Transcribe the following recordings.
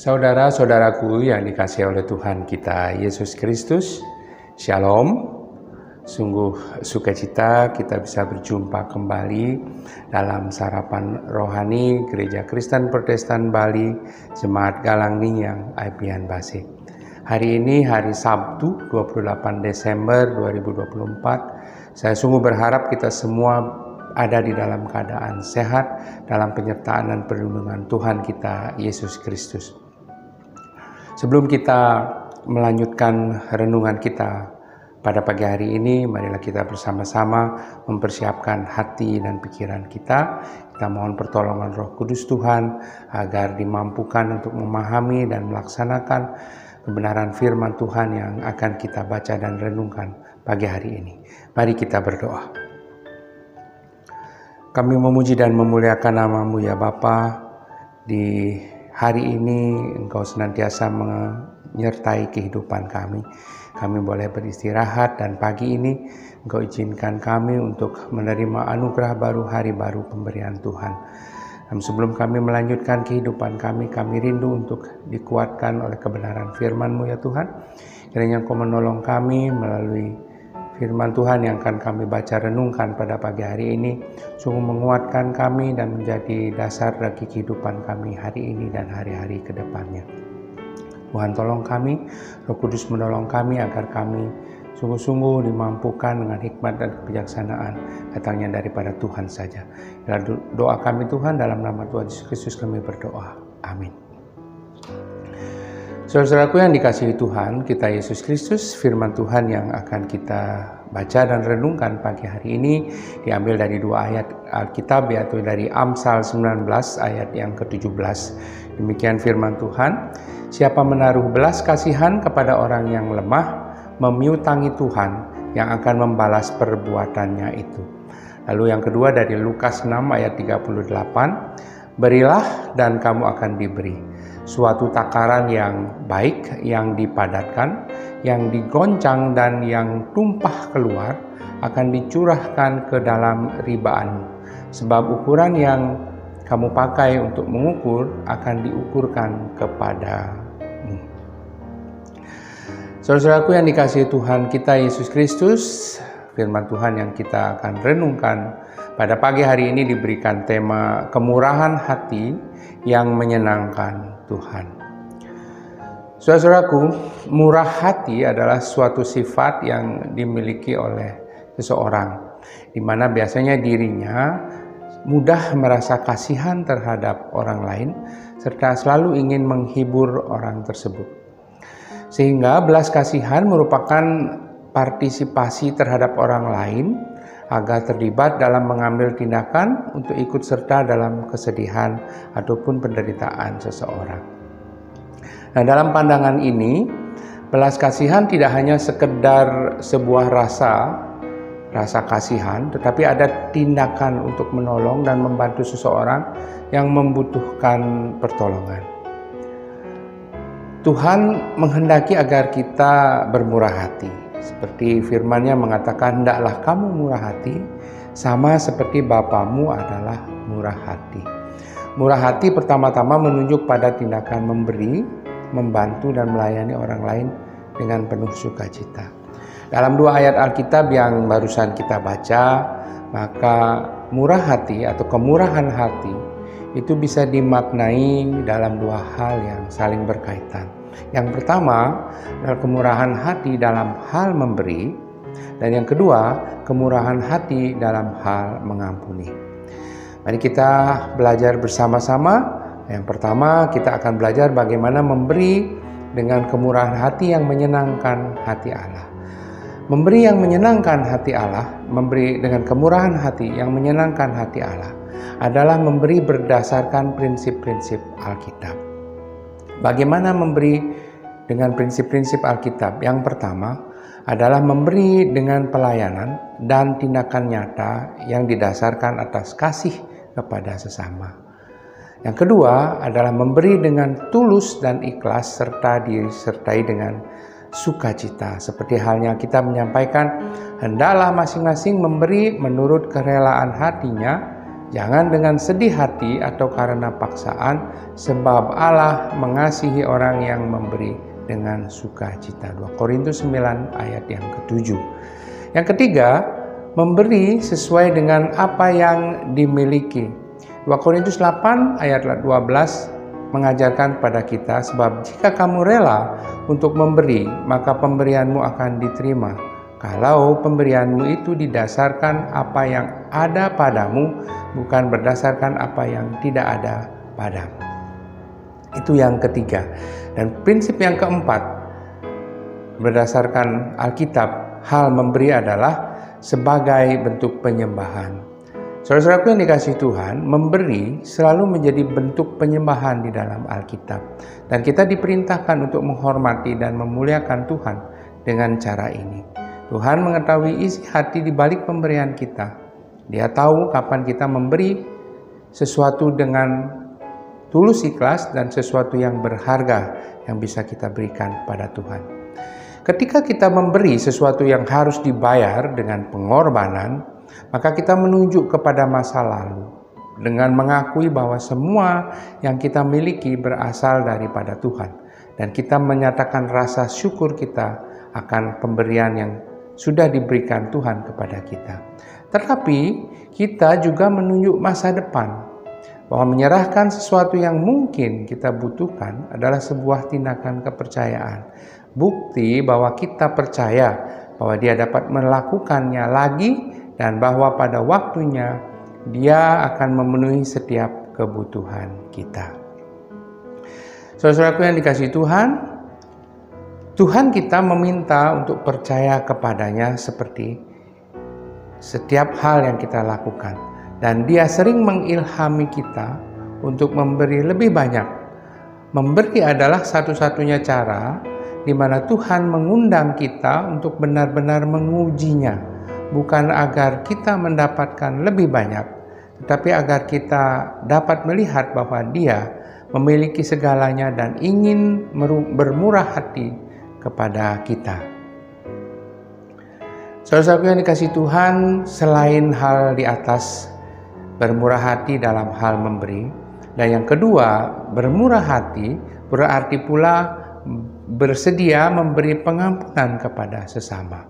Saudara-saudaraku yang dikasihi oleh Tuhan kita Yesus Kristus, Shalom. Sungguh sukacita kita bisa berjumpa kembali dalam sarapan rohani Gereja Kristen Protestan Bali, Jemaat Galang Ninyang, Aipian Basik. Hari ini hari Sabtu 28 Desember 2024. Saya sungguh berharap kita semua ada di dalam keadaan sehat dalam penyertaan dan perlindungan Tuhan kita Yesus Kristus. Sebelum kita melanjutkan renungan kita pada pagi hari ini, marilah kita bersama-sama mempersiapkan hati dan pikiran kita. Kita mohon pertolongan Roh Kudus Tuhan agar dimampukan untuk memahami dan melaksanakan kebenaran firman Tuhan yang akan kita baca dan renungkan pagi hari ini. Mari kita berdoa. Kami memuji dan memuliakan nama-Mu ya Bapa. Di hari ini Engkau senantiasa menyertai kehidupan kami. Kami boleh beristirahat dan pagi ini Engkau izinkan kami untuk menerima anugerah baru, hari baru pemberian Tuhan. Dan sebelum kami melanjutkan kehidupan kami rindu untuk dikuatkan oleh kebenaran firman-Mu ya Tuhan. Kiranya Engkau menolong kami melalui firman Tuhan yang akan kami baca renungkan pada pagi hari ini, sungguh menguatkan kami dan menjadi dasar bagi kehidupan kami hari ini dan hari-hari ke depannya. Tuhan tolong kami, Roh Kudus menolong kami agar kami sungguh-sungguh dimampukan dengan hikmat dan kebijaksanaan datangnya daripada Tuhan saja. Doa kami Tuhan, dalam nama Tuhan Yesus Kristus kami berdoa. Amin. Saudara-saudaraku yang dikasihi Tuhan, kita Yesus Kristus, firman Tuhan yang akan kita baca dan renungkan pagi hari ini diambil dari dua ayat Alkitab, yaitu dari Amsal 19 ayat yang ke-17. Demikian firman Tuhan, siapa menaruh belas kasihan kepada orang yang lemah, memiutangi Tuhan yang akan membalas perbuatannya itu. Lalu yang kedua dari Lukas 6 ayat 38, berilah dan kamu akan diberi. Suatu takaran yang baik, yang dipadatkan, yang digoncang dan yang tumpah keluar akan dicurahkan ke dalam ribaanmu. Sebab ukuran yang kamu pakai untuk mengukur akan diukurkan kepadamu. Saudara-saudaraku yang dikasihi Tuhan kita Yesus Kristus, firman Tuhan yang kita akan renungkan pada pagi hari ini diberikan tema kemurahan hati yang menyenangkan Tuhan. Saudara-saudaraku, murah hati adalah suatu sifat yang dimiliki oleh seseorang, di mana biasanya dirinya mudah merasa kasihan terhadap orang lain, serta selalu ingin menghibur orang tersebut. Sehingga belas kasihan merupakan partisipasi terhadap orang lain agar terlibat dalam mengambil tindakan untuk ikut serta dalam kesedihan ataupun penderitaan seseorang. Nah, dalam pandangan ini, belas kasihan tidak hanya sekedar sebuah rasa kasihan, tetapi ada tindakan untuk menolong dan membantu seseorang yang membutuhkan pertolongan. Tuhan menghendaki agar kita bermurah hati. Seperti firman-Nya mengatakan, hendaklah kamu murah hati, sama seperti Bapamu adalah murah hati. Murah hati pertama-tama menunjuk pada tindakan memberi, membantu dan melayani orang lain dengan penuh sukacita. Dalam dua ayat Alkitab yang barusan kita baca, maka murah hati atau kemurahan hati itu bisa dimaknai dalam dua hal yang saling berkaitan. Yang pertama adalah kemurahan hati dalam hal memberi, dan yang kedua kemurahan hati dalam hal mengampuni. Mari kita belajar bersama-sama. Yang pertama kita akan belajar bagaimana memberi dengan kemurahan hati yang menyenangkan hati Allah. Memberi yang menyenangkan hati Allah, memberi dengan kemurahan hati yang menyenangkan hati Allah adalah memberi berdasarkan prinsip-prinsip Alkitab. Bagaimana memberi dengan prinsip-prinsip Alkitab? Yang pertama adalah memberi dengan pelayanan dan tindakan nyata yang didasarkan atas kasih kepada sesama. Yang kedua adalah memberi dengan tulus dan ikhlas serta disertai dengan sukacita. Seperti halnya kita menyampaikan, hendaklah masing-masing memberi menurut kerelaan hatinya Jangan dengan sedih hati atau karena paksaan, sebab Allah mengasihi orang yang memberi dengan sukacita. 2 Korintus 9 ayat yang ke-7. Yang ketiga, memberi sesuai dengan apa yang dimiliki. 2 Korintus 8 ayat 12 mengajarkan pada kita, sebab jika kamu rela untuk memberi, maka pemberianmu akan diterima. Kalau pemberianmu itu didasarkan apa yang ada padamu, bukan berdasarkan apa yang tidak ada padamu. Itu yang ketiga. Dan prinsip yang keempat, berdasarkan Alkitab, hal memberi adalah sebagai bentuk penyembahan. Saudara-saudaraku yang dikasihi Tuhan, memberi selalu menjadi bentuk penyembahan di dalam Alkitab. Dan kita diperintahkan untuk menghormati dan memuliakan Tuhan dengan cara ini. Tuhan mengetahui isi hati di balik pemberian kita. Dia tahu kapan kita memberi sesuatu dengan tulus ikhlas dan sesuatu yang berharga yang bisa kita berikan pada Tuhan. Ketika kita memberi sesuatu yang harus dibayar dengan pengorbanan, maka kita menunjuk kepada masa lalu dengan mengakui bahwa semua yang kita miliki berasal daripada Tuhan, dan kita menyatakan rasa syukur kita akan pemberian yang sudah diberikan Tuhan kepada kita. Tetapi kita juga menunjuk masa depan, bahwa menyerahkan sesuatu yang mungkin kita butuhkan adalah sebuah tindakan kepercayaan, bukti bahwa kita percaya bahwa Dia dapat melakukannya lagi, dan bahwa pada waktunya Dia akan memenuhi setiap kebutuhan kita. Saudara-saudaraku yang dikasihi Tuhan, Tuhan kita meminta untuk percaya kepadanya seperti setiap hal yang kita lakukan. Dan Dia sering mengilhami kita untuk memberi lebih banyak. Memberi adalah satu-satunya cara di mana Tuhan mengundang kita untuk benar-benar mengujinya. Bukan agar kita mendapatkan lebih banyak, tetapi agar kita dapat melihat bahwa Dia memiliki segalanya dan ingin bermurah hati kepada kita. Saudara-saudaraku yang dikasihi Tuhan, selain hal di atas, bermurah hati dalam hal memberi, dan yang kedua, bermurah hati berarti pula bersedia memberi pengampunan kepada sesama.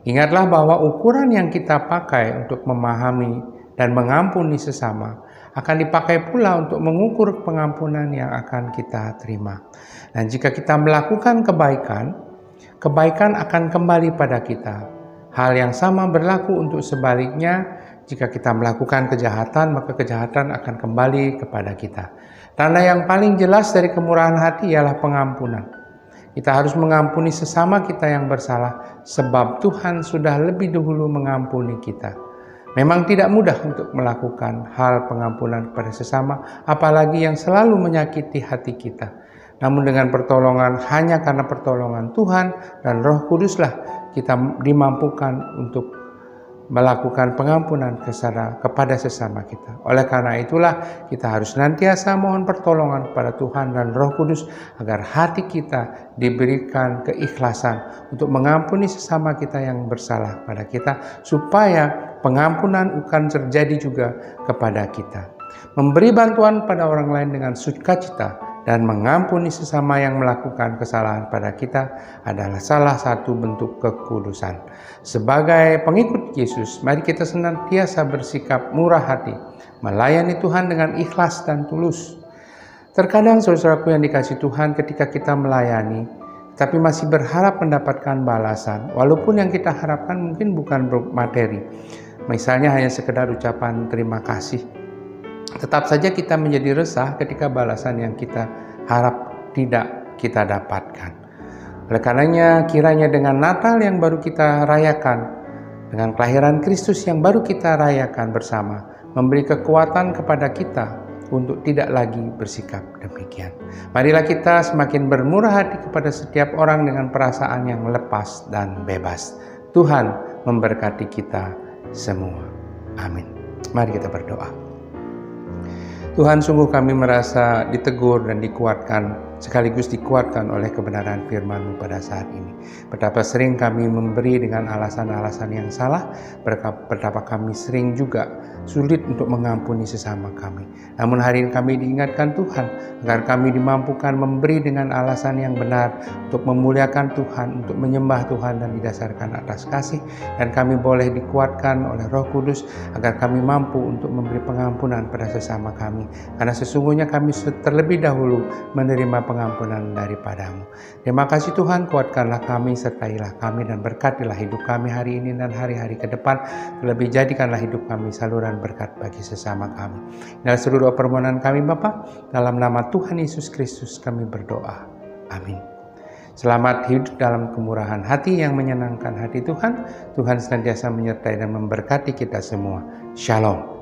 Ingatlah bahwa ukuran yang kita pakai untuk memahami dan mengampuni sesama akan dipakai pula untuk mengukur pengampunan yang akan kita terima. Dan jika kita melakukan kebaikan, kebaikan akan kembali pada kita. Hal yang sama berlaku untuk sebaliknya. Jika kita melakukan kejahatan, maka kejahatan akan kembali kepada kita. Tanda yang paling jelas dari kemurahan hati ialah pengampunan. Kita harus mengampuni sesama kita yang bersalah, sebab Tuhan sudah lebih dahulu mengampuni kita. Memang tidak mudah untuk melakukan hal pengampunan kepada sesama, apalagi yang selalu menyakiti hati kita. Namun dengan pertolongan, hanya karena pertolongan Tuhan dan Roh Kuduslah kita dimampukan untuk melakukan pengampunan kepada sesama kita. Oleh karena itulah kita harus senantiasa mohon pertolongan kepada Tuhan dan Roh Kudus agar hati kita diberikan keikhlasan untuk mengampuni sesama kita yang bersalah pada kita, supaya pengampunan akan terjadi juga kepada kita. Memberi bantuan pada orang lain dengan sukacita dan mengampuni sesama yang melakukan kesalahan pada kita adalah salah satu bentuk kekudusan. Sebagai pengikut Yesus, mari kita senantiasa bersikap murah hati, melayani Tuhan dengan ikhlas dan tulus. Terkadang saudaraku yang dikasihi Tuhan, ketika kita melayani, tapi masih berharap mendapatkan balasan, walaupun yang kita harapkan mungkin bukan materi. Misalnya hanya sekedar ucapan terima kasih. Tetap saja kita menjadi resah ketika balasan yang kita harap tidak kita dapatkan. Oleh karenanya, kiranya dengan Natal yang baru kita rayakan, dengan kelahiran Kristus yang baru kita rayakan bersama, memberi kekuatan kepada kita untuk tidak lagi bersikap demikian. Marilah kita semakin bermurah hati kepada setiap orang dengan perasaan yang lepas dan bebas. Tuhan memberkati kita semua. Amin. Mari kita berdoa. Tuhan, sungguh kami merasa ditegur dan dikuatkan sekaligus dikuatkan oleh kebenaran firman-Mu pada saat ini. Betapa sering kami memberi dengan alasan-alasan yang salah, betapa kami sering juga sulit untuk mengampuni sesama kami. Namun hari ini kami diingatkan Tuhan, agar kami dimampukan memberi dengan alasan yang benar, untuk memuliakan Tuhan, untuk menyembah Tuhan dan didasarkan atas kasih, dan kami boleh dikuatkan oleh Roh Kudus, agar kami mampu untuk memberi pengampunan pada sesama kami, karena sesungguhnya kami terlebih dahulu menerima pengampunan daripada-Mu. Terima kasih Tuhan, kuatkanlah kami, sertailah kami, dan berkatilah hidup kami hari ini dan hari-hari ke depan. Terlebih jadikanlah hidup kami saluran berkat bagi sesama kami. Dalam seluruh permohonan kami Bapa, dalam nama Tuhan Yesus Kristus kami berdoa. Amin. Selamat hidup dalam kemurahan hati yang menyenangkan hati Tuhan. Tuhan senantiasa menyertai dan memberkati kita semua. Shalom.